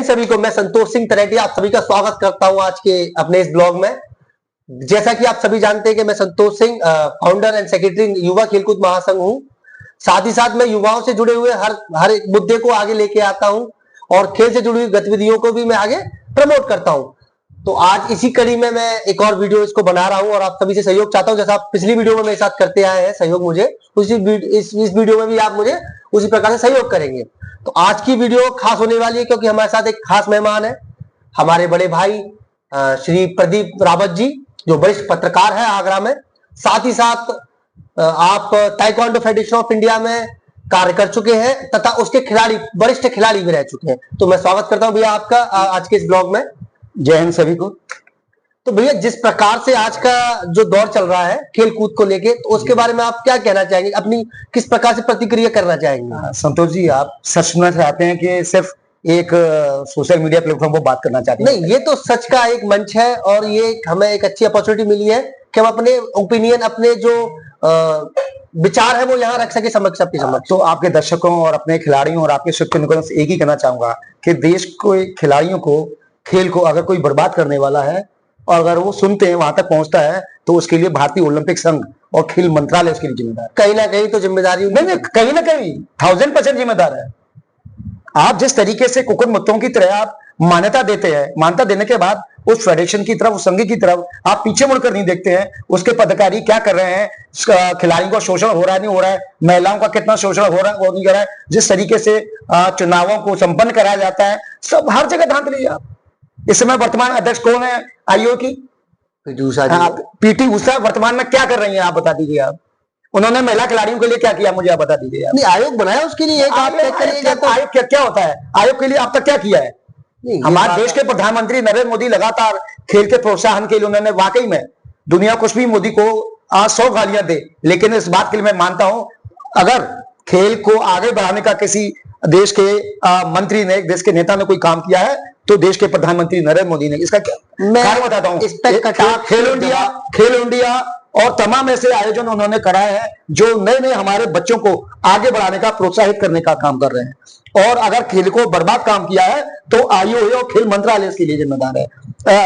सभी को, मैं संतोष सिंह तरेटिया आप सभी का स्वागत करता हूं आज के अपने इस ब्लॉग में। जैसा कि आप सभी जानते हैं कि मैं Santosh Singh founder and secretary युवा खेलकूद महासंघ हूं। साथ ही साथ मैं युवाओं से जुड़े हुए हर एक मुद्दे को आगे लेके आता हूं और खेल से जुड़ी हुई गतिविधियों को भी मैं आगे प्रमोट करता हूं। तो आज इसी कड़ी में मैं एक और वीडियो इसको बना रहा हूं और आप सभी से सहयोग चाहता हूं। जैसा आप पिछली वीडियो में मेरे साथ करते आए हैं सहयोग मुझे, इस वीडियो में भी आप मुझे उसी प्रकार से सहयोग करेंगे। तो आज की वीडियो खास होने वाली है क्योंकि हमारे साथ एक खास मेहमान है, हमारे बड़े भाई श्री प्रदीप रावत जी, जो वरिष्ठ पत्रकार है आगरा में। साथ ही साथ आप ताइक्वांडो फेडरेशन ऑफ इंडिया में कार्य कर चुके हैं तथा उसके वरिष्ठ खिलाड़ी भी रह चुके हैं। तो मैं स्वागत करता हूं भैया आपका आज के इस ब्लॉग में। जय हिंद सभी को। तो भैया, जिस प्रकार से आज का जो दौर चल रहा है खेल कूद को लेके, तो उसके बारे में आप क्या कहना चाहेंगे, अपनी किस प्रकार से प्रतिक्रिया करना चाहेंगे? संतोष जी, आप सच सुनना चाहते हैं कि सिर्फ एक सोशल मीडिया प्लेटफॉर्म पर बात करना चाहते हैं? नहीं, ये तो सच का एक मंच है और ये हमें एक अच्छी अपॉर्चुनिटी मिली है कि हम अपने ओपिनियन, अपने जो विचार है वो यहाँ रख सके समक्ष, सबके समक्ष। तो आपके दर्शकों और अपने खिलाड़ियों और आपके शुभचिंतकों से एक ही कहना चाहूंगा कि देश को, खिलाड़ियों को, खेल को अगर कोई बर्बाद करने वाला है और अगर वो सुनते हैं, वहां तक पहुंचता है, तो उसके लिए भारतीय ओलंपिक संघ और खेल मंत्रालय उसके लिए जिम्मेदार। कहीं ना कहीं तो जिम्मेदारी नहीं, कहीं ना कहीं 1000% जिम्मेदार है। आप जिस तरीके से कुकुर मुत्तों की तरह आप मान्यता देते हैं, मान्यता देने के बाद उस फेडरेशन की तरफ, उस संघ की तरफ आप पीछे मुड़कर नहीं देखते हैं उसके पदाधिकारी क्या कर रहे हैं, खिलाड़ियों का शोषण हो रहा है नहीं हो रहा है, महिलाओं का कितना शोषण हो रहा है वो नहीं हो रहा है, जिस तरीके से चुनावों को संपन्न कराया जाता है, सब हर जगह धांधली है। आप इस समय वर्तमान अध्यक्ष कौन है आईओ की? पीटी उषा वर्तमान में क्या कर रही है, आप बता दीजिए। आप उन्होंने महिला खिलाड़ियों के लिए क्या किया, मुझे आप बता दीजिए। नहीं, आयोग बनाया उसके लिए आयोग क्या होता है? आयोग के लिए अब तक क्या किया है? हमारे देश के प्रधानमंत्री नरेंद्र मोदी लगातार खेल के प्रोत्साहन के लिए उन्होंने वाकई में दुनिया कुछ भी मोदी को 100 गालियां दे, लेकिन इस बात के लिए मैं मानता हूं, अगर खेल को आगे बढ़ाने का किसी देश के मंत्री ने, देश के नेता ने कोई काम किया है तो देश के प्रधानमंत्री नरेंद्र मोदी ने। इसका क्या मैं बताता हूं, खेल इंडिया और तमाम ऐसे आयोजन उन्होंने कराए हैं जो नए नए हमारे बच्चों को आगे बढ़ाने का, प्रोत्साहित करने का काम कर रहे हैं। और अगर खेल को बर्बाद काम किया है तो आईओए और खेल मंत्रालय इसके लिए जिम्मेदार है।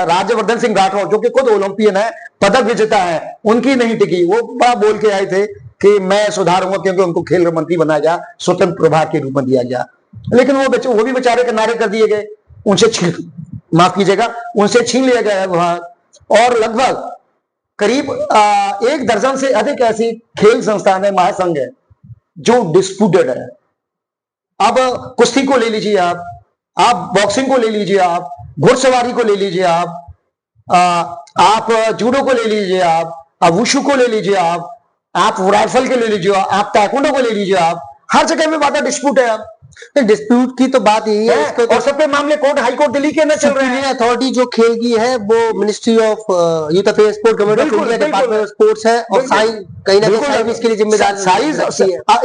राज्यवर्धन सिंह राठौर जो कि खुद ओलंपियन है, पदक विजेता है, उनकी नहीं टिकी। वो बड़ा बोल के आए थे कि मैं सुधारूंगा क्योंकि उनको खेल मंत्री बनाया गया, स्वतंत्र प्रभार के रूप में दिया गया, लेकिन वो भी बेचारे किनारे कर दिए गए, उनसे माफ कीजिएगा, उनसे छीन लिया गया है वहां। और लगभग करीब 1 दर्जन से अधिक ऐसी खेल संस्थान है, महासंघ है जो डिस्प्यूटेड है। अब कुश्ती को ले लीजिए, आप बॉक्सिंग को ले लीजिए, आप घुड़सवारी को ले लीजिए, आप जूडो को ले लीजिए, आप वुशु को ले लीजिए, आप राइफल के ले लीजिए, आप ताइक्वांडो को ले लीजिए, आप हर जगह में बात डिस्प्यूट है। आप डिस्प्यूट की तो बात यही है, इसको और सबके मामले कोर्ट, हाई कोर्ट दिल्ली के अंदर चल रहे हैं। अथॉरिटी जो खेल की है वो ministry of youth affairs, sport government of India, department of sports है और कहीं ना कहीं इसके लिए जिम्मेदार।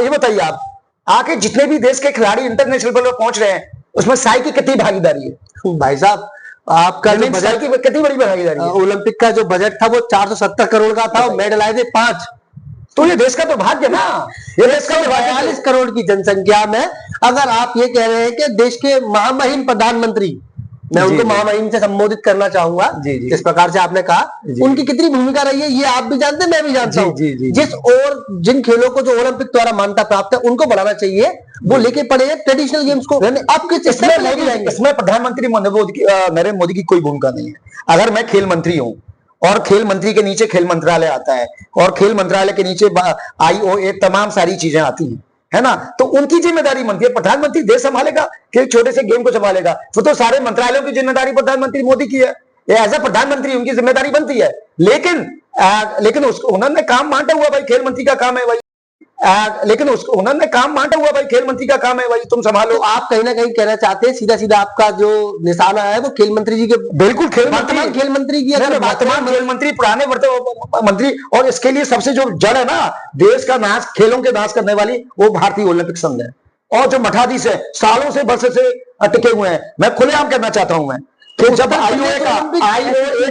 ये बताइए आप, आके जितने भी देश के खिलाड़ी इंटरनेशनल लेवल पर पहुंच रहे हैं उसमें साई की कितनी भागीदारी है? भाई साहब, आपका जो बजट की कितनी बड़ी भागीदारी है? ओलंपिक का जो बजट था वो 470 करोड़ का था, मेडल आए थे 5। तो ये देश का तो भाग्य ना, ये देश का 42 करोड़ की जनसंख्या में अगर आप ये कह रहे हैं कि देश के महामहिम प्रधानमंत्री, मैं उनको महामहिम से संबोधित करना चाहूंगा, जिस प्रकार से आपने कहा, उनकी कितनी भूमिका रही है ये आप भी जानते हैं, मैं भी जानता हूं। जिस और जिन खेलों को जो ओलंपिक द्वारा मान्यता प्राप्त है उनको बढ़ाना चाहिए, वो लेके पड़े हैं ट्रेडिशनल गेम्स को। आप किस इसमें प्रधानमंत्री नरेंद्र मोदी की कोई भूमिका नहीं है। अगर मैं खेल मंत्री हूं और खेल मंत्री के नीचे खेल मंत्रालय आता है और खेल मंत्रालय के नीचे आईओए, तमाम सारी चीजें आती हैं, है ना, तो उनकी जिम्मेदारी बनती है। प्रधानमंत्री देश संभालेगा कि छोटे से गेम को संभालेगा? वो तो सारे मंत्रालयों की जिम्मेदारी प्रधानमंत्री मोदी की है। एज ए प्रधानमंत्री उनकी जिम्मेदारी बनती है, लेकिन उसको उन्होंने काम बांटा हुआ, भाई खेल मंत्री का काम है भाई, लेकिन उसको उन्होंने काम बांटा हुआ, भाई खेल मंत्री का काम है भाई, तुम संभालो। तो आप कहीं ना कहीं कहना चाहते हैं सीधा सीधा आपका जो निशाना है वो खेल मंत्री जी के? बिल्कुल, वर्तमान खेल मंत्री की, वर्तमान खेल मंत्री, पुराने मंत्री। और इसके लिए सबसे जो जड़ है ना देश का नाश, खेलों के नाश करने वाली, वो भारतीय ओलंपिक संघ है। और जो मठाधीश है, सालों से बरसे से टिके हुए हैं। मैं खुलेआम कहना चाहता हूं मैं कि जब आईओए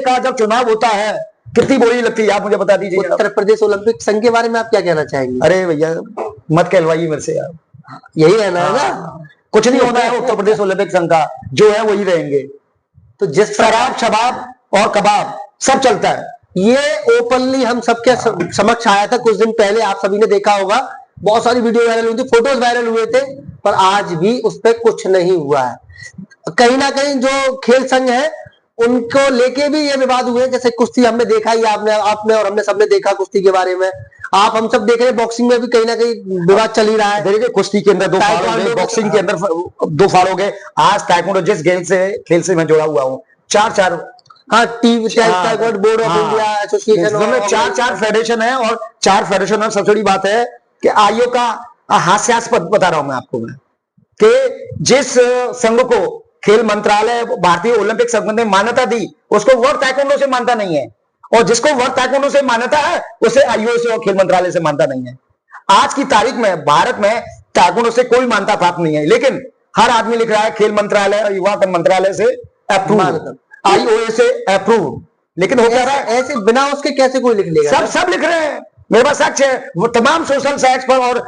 का जब चुनाव होता है कितनी बोली लगती है, आप मुझे बता दीजिए। उत्तर प्रदेश ओलंपिक संघ के बारे में आप क्या कहना चाहेंगे? अरे भैया, मत कहलवाइए मेरे से यार, यही रहना है ना। कुछ नहीं होना है उत्तर प्रदेश ओलंपिक संघ का, जो है वही रहेंगे। तो जिस शराब शबाब और कबाब सब चलता है। ये ओपनली हम सबके समक्ष आया था कुछ दिन पहले, आप सभी ने देखा होगा, बहुत सारी वीडियो वायरल हुई थी, फोटोज वायरल हुए थे, पर आज भी उस पर कुछ नहीं हुआ है। कहीं ना कहीं जो खेल संघ है उनको लेके भी ये विवाद हुए, जैसे कुश्ती हमने देखा ही, आपने और हमने सबने देखा कुश्ती के बारे में, आप हम सब देख रहे हैं, बॉक्सिंग में भी कहीं ना कहीं विवाद चल ही रहा है। देखिए कुश्ती के अंदर 2 फाड़ हो गए, बॉक्सिंग के अंदर 2 फाड़ हो गए, आज ताइक्वांडो जिस खेल से मैं जुड़ा हुआ हूँ, 4 हाँ, taekwondo board of India association, 4 federation है, और 4 फेडरेशन में सबसे बड़ी बात है कि आयोग का हास्यास्पद बता रहा हूं मैं आपको, मैं कि जिस संघ को खेल मंत्रालय भारतीय ओलंपिक संघ ने मान्यता दी, उसको वर्ल्ड ताइक्वांडो से मानता नहीं है, और जिसको वर्ल्ड ताइक्वांडो से मान्यता है उसे आईओसी और खेल मंत्रालय से मानता नहीं है। आज की तारीख में भारत में ताइक्वांडो से कोई मान्यता प्राप्त नहीं है, लेकिन हर आदमी लिख रहा है खेल मंत्रालय और युवा मंत्रालय से अप्रूव, आईओए से अप्रूव, लेकिन हो क्या रहा है, ऐसे बिना उसके कैसे कोई लिख लेगा? सब लिख रहे हैं, मेरे पास साक्ष्य है, वो तमाम सोशल साइट्स पर और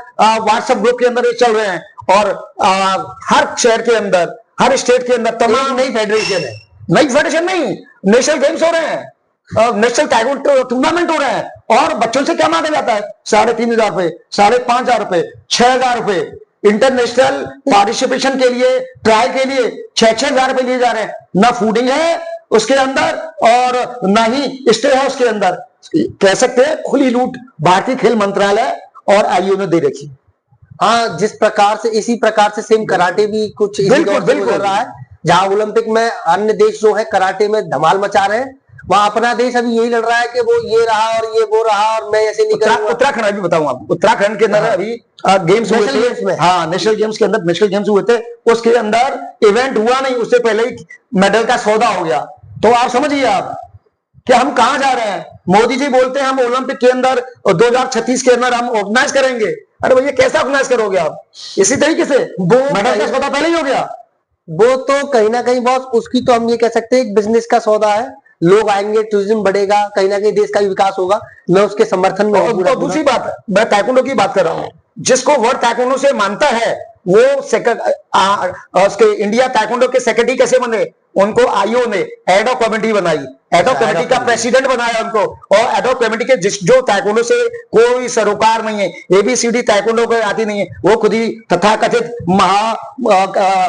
व्हाट्सएप ग्रुप के अंदर ये चल रहे हैं, और हर शहर के अंदर, हर स्टेट के अंदर तमाम नई फेडरेशन है, नई फेडरेशन नहीं, नेशनल गेम्स हो रहे हैं, नेशनल ताइक्वांडो टूर्नामेंट हो रहे हैं, और बच्चों से क्या मांगा जाता है? 3,500 रुपए, 5,500 रुपए, 6,000 रुपए, इंटरनेशनल पार्टिसिपेशन के लिए, ट्रायल के लिए 6,000 रुपए लिए जा रहे हैं। ना फूडिंग है उसके अंदर और ना ही स्टे है उसके अंदर, कह सकते हैं खुली लूट भारतीय खेल मंत्रालय और आईओ ने दे रखी। हाँ, जिस प्रकार से, इसी प्रकार से सेम कराटे भी कुछ इसी दौर से गुजर रहा है, जहां ओलंपिक में अन्य देश जो है कराटे में धमाल मचा रहे हैं, वहां अपना देश अभी यही लड़ रहा है कि वो ये रहा और ये वो रहा और मैं ऐसे नहीं करूंगा। उत्तराखंड अभी बताऊं आपको, उत्तराखंड के अंदर अभी गेम्स हुए थे, हाँ नेशनल गेम्स के अंदर नेशनल गेम्स हुए थे, उसके अंदर इवेंट हुआ नहीं, उससे पहले ही मेडल का सौदा हो गया। तो आप समझिए आप कि हम कहां जा रहे हैं। मोदी जी बोलते हैं हम ओलंपिक के अंदर 2036 के अंदर हम ऑर्गेनाइज करेंगे, अरे भैया कैसा ऑर्गेनाइज करोगे आप? इसी तरीके से मेडल का सौदा पहले ही हो गया। वो तो कहीं ना कहीं बॉस, उसकी तो हम ये कह सकते हैं एक बिजनेस का सौदा है, लोग आएंगे, टूरिज्म बढ़ेगा, कहीं ना कहीं देश का भी विकास होगा, मैं उसके समर्थन में। और दूसरी बात, मैं ताइक्वांडो की बात कर रहा हूं, जिसको वर्ल्ड ताइक्वांडो से मानता है वो उसके इंडिया ताइक्वांडो के सेक्रेटरी कैसे बने? उनको आईओ ने एडॉक कमेटी बनाई, एडॉक कमेटी का प्रेसिडेंट बनाया उनको, और एडॉक कमेटी के जो ताइक्वांडो से कोई सरोकार नहीं है, एबीसीडी ताइक्वांडो को आती नहीं है, वो खुद ही तथाकथित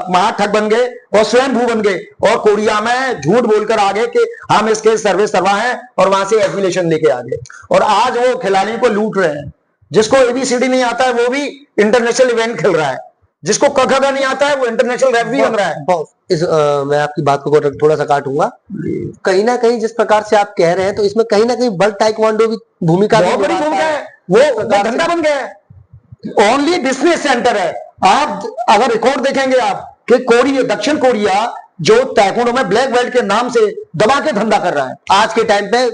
महाठग बन गए और स्वयं भू बन गए, और कोरिया में झूठ बोलकर आ गए कि हम इसके सर्वे सर्वा हैं, और वहां से एफिलिएशन लेके आ गए, और आज वो खिलाड़ियों को लूट रहे हैं। जिसको एबीसीडी नहीं आता है वो भी इंटरनेशनल इवेंट खेल रहा है, जिसको कखगा नहीं आता है वो इंटरनेशनल रेफरी बन रहा है। मैं आपकी बात को थोड़ा सा काटूंगा, कहीं ना कहीं जिस प्रकार से आप कह रहे हैं, तो इसमें कहीं ना कहीं वर्ल्ड ताइक्वांडो भी भूमिका, बहुत बड़ी भूमिका है, वो धंधा बन गया है, ओनली बिजनेस सेंटर है। आप अगर रिकॉर्ड देखेंगे आप कि कोरिया, दक्षिण कोरिया जो ताइक्वांडो में ब्लैक बेल्ट के नाम से दबा के धंधा कर रहा है, आज के टाइम पे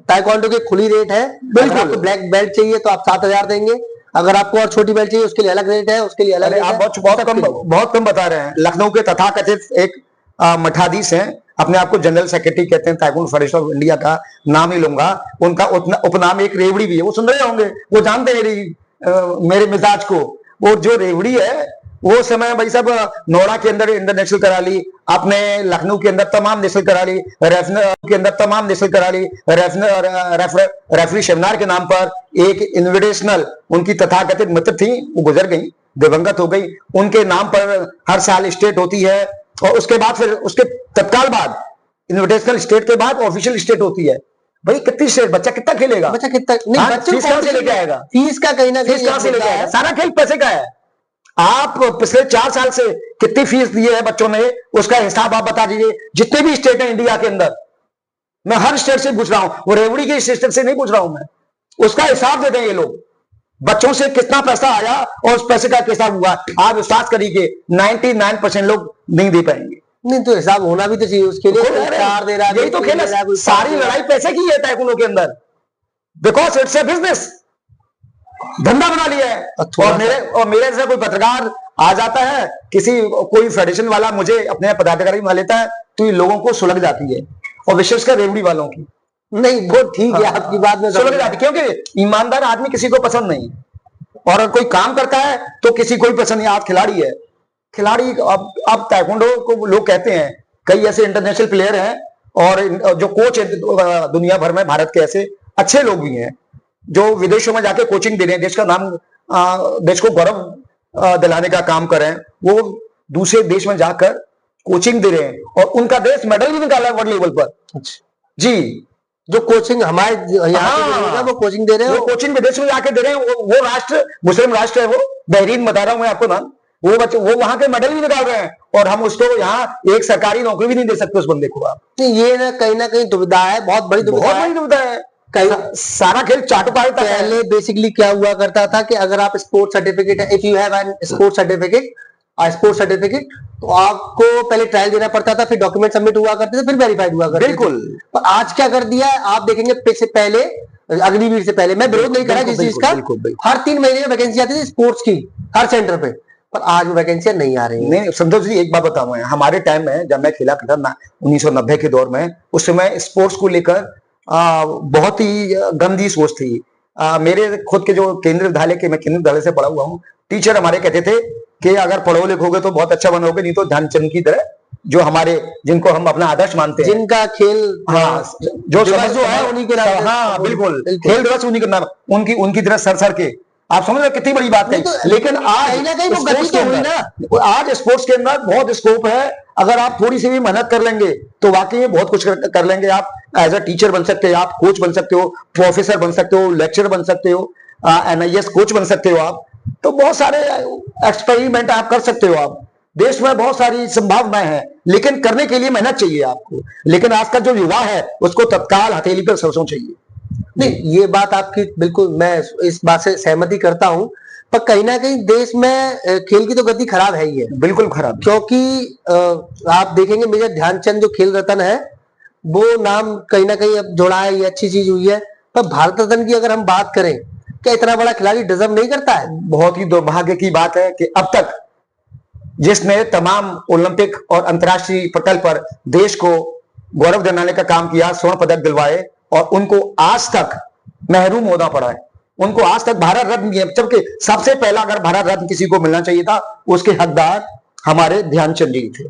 ताइक्वांडो की खुली रेट है, बिल्कुल आपको ब्लैक बेल्ट चाहिए तो आप 7,000 देंगे, अगर आपको और छोटी बेल्ट चाहिए उसके लिए अलग रेट है, उसके लिए अलग। आप बहुत कम बता रहे हैं। लखनऊ के तथाकथित एक मठाधीश हैं, अपने आप को जनरल सेक्रेटरी कहते हैं ताइक्वांडो फेडरेशन ऑफ इंडिया का, नाम ही लूंगा, उनका उपनाम एक रेवड़ी भी है, वो सुन रहे होंगे, वो जानते हैं मेरे मिजाज को। वो जो रेवड़ी है वो समय भाई साहब नोएडा के अंदर इंटरनेशनल करा ली, अपने लखनऊ के अंदर तमाम नेशनल करा ली, के अंदर तमाम नेशनल करा ली, रेफरी सेमिनार के नाम पर एक इन्विटेशनल, उनकी तथाकथित मित्र थी, वो गुजर गई, दिवंगत हो गई, उनके नाम पर हर साल स्टेट होती है, और उसके बाद फिर उसके तत्काल बाद इन्विटेशनल स्टेट के बाद ऑफिशियल स्टेट होती है। भाई कितनी स्टेट, बच्चा कितना खेलेगा, बच्चा कितना नहीं, फीस कहां से लेके आएगा, फीस का कहीं ना फीस कहां से लेके आएगा, सारा खेल पैसे का है। आप पिछले 4 साल से कितनी फीस दी है बच्चों ने, उसका हिसाब आप बता दीजिए। जितने भी स्टेट है इंडिया के अंदर, मैं हर स्टेट से पूछ रहा हूं, वो रेवड़ी के स्टेट से नहीं पूछ रहा हूं मैं, उसका हिसाब देते हैं ये लोग, बच्चों से कितना पैसा आया और उस पैसे का हिसाब हुआ। आप विश्वास करिए 99% लोग नहीं दे पाएंगे। नहीं तो हिसाब होना भी तो चाहिए, उसके लिए कार दे रहा है, यही तो खेल है, सारी लड़ाई पैसे की है ताइक्वांडो के अंदर, बिकॉज इट्स ए बिजनेस, धंधा बना लिया है। और मेरे जैसे कोई पत्रकार आ जाता है, कोई फेडरेशन वाला मुझे अपने पदाधिकारी में लेता है, तो ये लोगों को सुलग जाती है, और विशेषकर रेवड़ी वालों की। नहीं वो ठीक है, आपकी बात में सुलग जाती, क्योंकि ईमानदार आदमी किसी को पसंद नहीं, और कोई काम करता है तो किसी को भी पसंद नहीं। आज खिलाड़ी है, खिलाड़ी अब ताइक्वांडो को लोग कहते हैं, कई ऐसे इंटरनेशनल प्लेयर हैं और जो कोच है दुनिया भर में, भारत के ऐसे अच्छे लोग भी हैं जो विदेशों में जाके कोचिंग दे रहे हैं, देश का नाम, देश को गौरव दिलाने का काम कर रहे हैं। वो दूसरे देश में जाकर कोचिंग दे रहे हैं और उनका देश मेडल भी निकाला है वर्ल्ड लेवल पर। जी, जो कोचिंग हमारे यहाँ वो कोचिंग दे रहे हैं, वो कोचिंग विदेश में जाके दे रहे हैं। वो राष्ट्र मुस्लिम राष्ट्र है, वो बहरीन बता रहा हूं मैं आपको नाम। वो बच्चे वो वहां के मेडल भी निकाल रहे हैं और हम उसको यहाँ एक सरकारी नौकरी भी नहीं दे सकते उस बंदे को। आप ये ना कहीं दुविधा है, बहुत बड़ी दुविधा है। सारा खेल चाटू पाए। पहले बेसिकली क्या हुआ करता था कि अगर आप sports certificate, if you have an sports certificate, तो आपको पहले ट्रायल देना पड़ता था, फिर डॉक्यूमेंट सबमिट हुआ करते थे, फिर वेरीफाइड हुआ करते थे। बिल्कुल। पर आज क्या कर दिया है, आप देखेंगे से पहले, अग्निवीर से पहले, मैं विरोध नहीं कर रहा जिस चीज का, हर 3 महीने में वैकेंसी आती थी स्पोर्ट्स की हर सेंटर पे, पर आज वो वैकेंसी नहीं आ रही। नहीं संतोष जी, एक बात बताऊं, हमारे टाइम में जब मैं खेला करता था 1990 के दौर में, उस समय स्पोर्ट्स को लेकर बहुत ही गंदी सोच थी। मेरे खुद के जो केंद्रीय विद्यालय के, मैं केंद्रीय विद्यालय से पढ़ा हुआ हूँ, टीचर हमारे कहते थे कि अगर पढ़ो लिखोगे तो बहुत अच्छा बनोगे, नहीं तो ध्यानचंद की तरह, जो हमारे, जिनको हम अपना आदर्श मानते हैं, जिनका खेल, हाँ, जो है उन्हीं के नाम, हाँ बिल्कुल, खेल दिवस उन्हीं के नाम, उनकी तरह सर के। आप समझ रहे कितनी बड़ी बात है। लेकिन आज आज स्पोर्ट्स के अंदर बहुत स्कोप है। अगर आप थोड़ी सी भी मेहनत कर लेंगे तो वाकई में बहुत कुछ कर लेंगे। आप एज अ टीचर बन सकते हो, आप कोच बन सकते हो, प्रोफेसर बन सकते हो, लेक्चरर बन सकते हो, NIS कोच बन सकते हो। आप तो बहुत सारे एक्सपेरिमेंट आप कर सकते हो। आप देश में बहुत सारी संभावनाएं हैं, लेकिन करने के लिए मेहनत चाहिए आपको। लेकिन आज का जो युवा है उसको तत्काल हथेली पर सरसों चाहिए। नहीं, ये बात आपकी बिल्कुल, मैं इस बात से सहमति करता हूं, पर कहीं ना कहीं देश में खेल की तो गति खराब है ही है, बिल्कुल खराब। क्योंकि आप देखेंगे मेजर ध्यानचंद जो खेल रत्न है, वो नाम कहीं ना कहीं अब जोड़ा है, ये अच्छी चीज हुई है। पर भारत रत्न की अगर हम बात करें, क्या इतना बड़ा खिलाड़ी डिजर्व नहीं करता है? बहुत ही दुर्भाग्य की बात है कि अब तक जिसने तमाम ओलंपिक और अंतर्राष्ट्रीय पटल पर देश को गौरव दिलाने का काम किया, स्वर्ण पदक दिलवाए, और उनको आज तक महरूम होना पड़ा है। उनको आज तक भारत रत्न, जबकि सबसे पहला अगर भारत रत्न किसी को मिलना चाहिए था, उसके हकदार हमारे ध्यानचंद जी थे।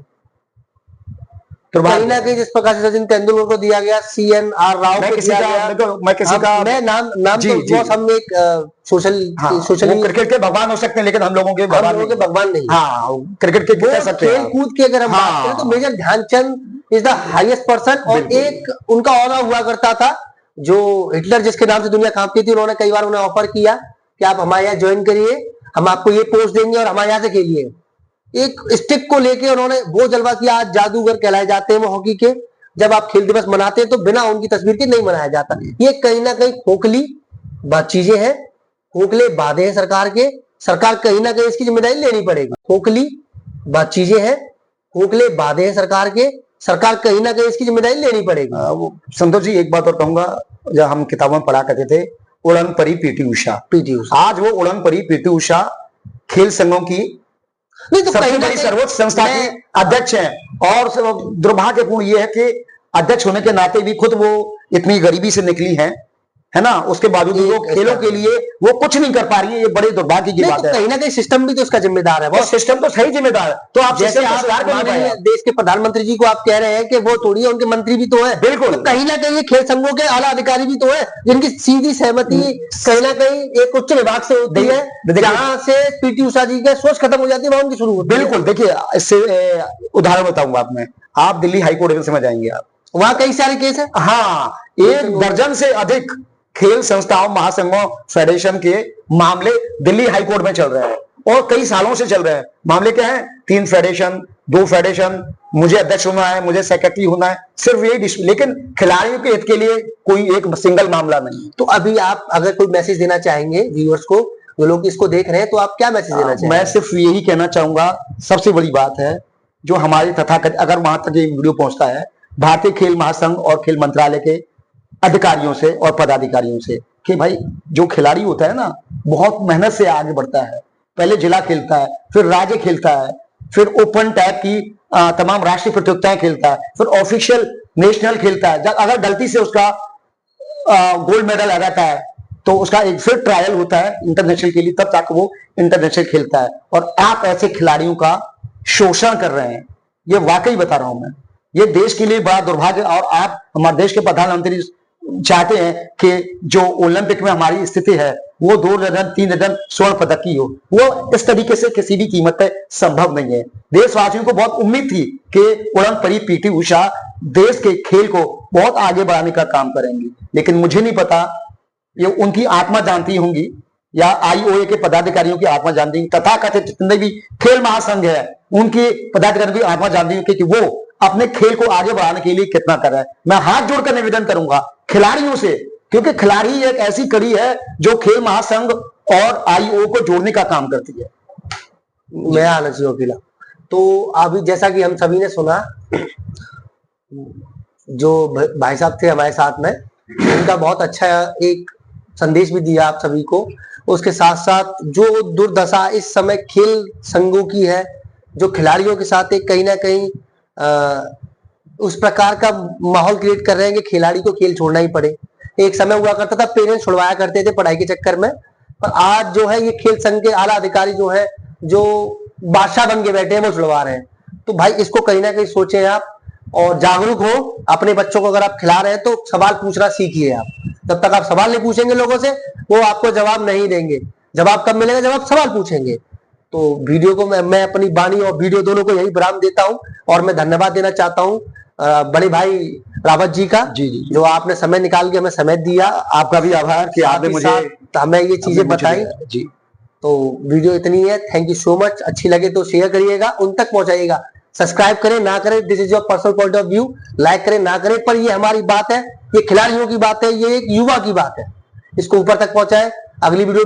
तो कहीं ना कहीं जिस प्रकार से सचिन तेंदुलकर को दिया गया, CNR राव को दिया गया, मैं किसी का नाम तो हम एक सोशल क्रिकेट के भगवान हो सकते हैं, लेकिन हम लोगों के भगवान नहीं। हाँ, क्रिकेट के खेल कूद की अगर हम बात करें तो major Dhyan Chand is the highest person. और एक उनका ऑनर हुआ करता था, जो हिटलर जिसके नाम से दुनिया कांपती थी, उन्होंने कई बार उन्हें ऑफर किया कि आप हमारे यहाँ ज्वाइन करिए, हम आपको ये पोस्ट देंगे और हमारे यहाँ से खेलिए। एक स्टिक को लेके उन्होंने वो जलवा किया। आज जादूगर कहलाए जाते हैं वो हॉकी के। जब आप खेल दिवस मनाते हैं तो बिना उनकी तस्वीर के नहीं मनाया जाता। ये कहीं ना कहीं खोखली चीजें हैं, खोखले वादे हैं सरकार के। सरकार कहीं ना कहीं इसकी जिम्मेदारी लेनी पड़ेगी। खोखली चीजें हैं, खोखले वादे हैं सरकार के, सरकार कहीं ना कहीं इसकी जिम्मेदारी लेनी पड़ेगी। संतोष जी, एक बात और कहूंगा, जब हम किताबों में पढ़ा करते थे, उड़न परी पीटी उषा। आज वो उड़न परी पीटी उषा खेल संघों की तो सबसे बड़ी सर्वोच्च संस्था की अध्यक्ष हैं। और दुर्भाग्यपूर्ण ये है कि अध्यक्ष होने के नाते भी खुद वो इतनी गरीबी से निकली है ना, उसके बावजूद वो खेलों के लिए वो कुछ नहीं कर पा रही है। ये बड़े दुर्भाग्य की बात है। कहीं ना कहीं सिस्टम भी तो उसका जिम्मेदार है। वो सिस्टम तो सही जिम्मेदार है। तो आप जैसे देश के प्रधानमंत्री जी को आप कह रहे हैं कि वो थोड़ी है, उनके मंत्री भी तो है। बिल्कुल। तो कहीं ना कहीं खेल संघों के आला अधिकारी भी तो है, जिनकी सीधी सहमति कहीं ना कहीं एक उच्च विभाग से होती है, जहां से PT उषा जी की सोच खत्म हो जाती है, वहां उनकी शुरू होती है। बिल्कुल। देखिए, इससे उदाहरण बताऊंगा आप दिल्ली हाईकोर्ट में जाएंगे, आप वहां कई सारे केस है। हाँ, 1 दर्जन से अधिक खेल संस्थाओं, महासंघों, फेडरेशन के मामले दिल्ली हाईकोर्ट में चल रहे हैं और कई सालों से चल रहे हैं। मामले क्या है? 3 फेडरेशन, 2 फेडरेशन, मुझे अध्यक्ष होना है, मुझे सेक्रेटरी होना है, सिर्फ यही। लेकिन खिलाड़ियों के हित के लिए कोई एक सिंगल मामला नहीं। तो अभी आप अगर कोई मैसेज देना चाहेंगे व्यूअर्स को, जो लोग इसको देख रहे हैं, तो आप क्या मैसेज देना चाहेंगे? मैं सिर्फ यही कहना चाहूंगा, सबसे बड़ी बात है जो हमारी तथाकथित, अगर वहां तक ये वीडियो पहुंचता है, भारतीय खेल महासंघ और खेल मंत्रालय के अधिकारियों से और पदाधिकारियों से, कि भाई जो खिलाड़ी होता है ना, बहुत मेहनत से आगे बढ़ता है। पहले जिला खेलता है, फिर राज्य खेलता है, फिर ओपन टाइप की तमाम राष्ट्रीय प्रतियोगिताएं खेलता है, फिर ऑफिशियल नेशनल खेलता है। अगर गलती से उसका गोल्ड मेडल आ जाता है तो उसका एक फिर ट्रायल होता है इंटरनेशनल के लिए, तब तक वो इंटरनेशनल खेलता है। और आप ऐसे खिलाड़ियों का शोषण कर रहे हैं, ये वाकई बता रहा हूं मैं, ये देश के लिए बड़ा दुर्भाग्य। और आप हमारे देश के प्रधानमंत्री चाहते हैं कि जो ओलंपिक में हमारी स्थिति है वो 2 डजन 3 डजन स्वर्ण पदक की हो, वो इस तरीके से किसी भी कीमत पे संभव नहीं है। देशवासियों को बहुत उम्मीद थी कि उड़न परी पीटी उषा देश के खेल को बहुत आगे बढ़ाने का काम करेंगी, लेकिन मुझे नहीं पता ये उनकी आत्मा जानती होंगी या आईओए के पदाधिकारियों की आत्मा जानती होंगी, तथाकथित जितने भी खेल महासंघ है उनके पदाधिकारियों की आत्मा जानती होंगी कि वो अपने खेल को आगे बढ़ाने के लिए कितना कर रहा है। मैं हाथ जोड़कर निवेदन करूंगा खिलाड़ियों से, क्योंकि खिलाड़ी एक ऐसी कड़ी है जो खेल महासंघ और आईओ को जोड़ने का काम करती है। मैं आना चाहिए वकीला। तो अभी जैसा कि हम सभी ने सुना, जो भाई साहब थे हमारे साथ में, उनका बहुत अच्छा एक संदेश भी दिया आप सभी को। उसके साथ साथ जो दुर्दशा इस समय खेल संघों की है, जो खिलाड़ियों के साथ एक कहीं ना कहीं उस प्रकार का माहौल क्रिएट कर रहे हैं कि खिलाड़ी को खेल छोड़ना ही पड़े। एक समय हुआ करता था पेरेंट्स छुड़वाया करते थे पढ़ाई के चक्कर में, पर आज जो है ये खेल संघ के आला अधिकारी जो है, जो बादशाह बन के बैठे हैं, वो छुड़वा रहे हैं। तो भाई इसको कहीं ना कहीं सोचें आप और जागरूक हो। अपने बच्चों को अगर आप खिला रहे हैं तो सवाल पूछना सीखिए आप। जब तक आप सवाल नहीं पूछेंगे लोगों से, वो आपको जवाब नहीं देंगे। जवाब कब मिलेगा? जब आप सवाल पूछेंगे। तो वीडियो को मैं अपनी वाणी और वीडियो दोनों को यही विराम देता हूं और मैं धन्यवाद देना चाहता हूं बड़े भाई रावत जी का, जी, जो आपने समय निकाल के हमें समय दिया। आपका भी आभार कि आपने मुझे हमें ये चीजें बताई। जी, तो वीडियो इतनी है। Thank you so much. अच्छी लगे तो शेयर करिएगा, उन तक पहुंचाइएगा। सब्सक्राइब करें ना करें, this is your personal point of view. Like करें ना करें, पर ये हमारी बात है, ये खिलाड़ियों की बात है, ये एक युवा की बात है। इसको ऊपर तक पहुंचाए। अगली वीडियो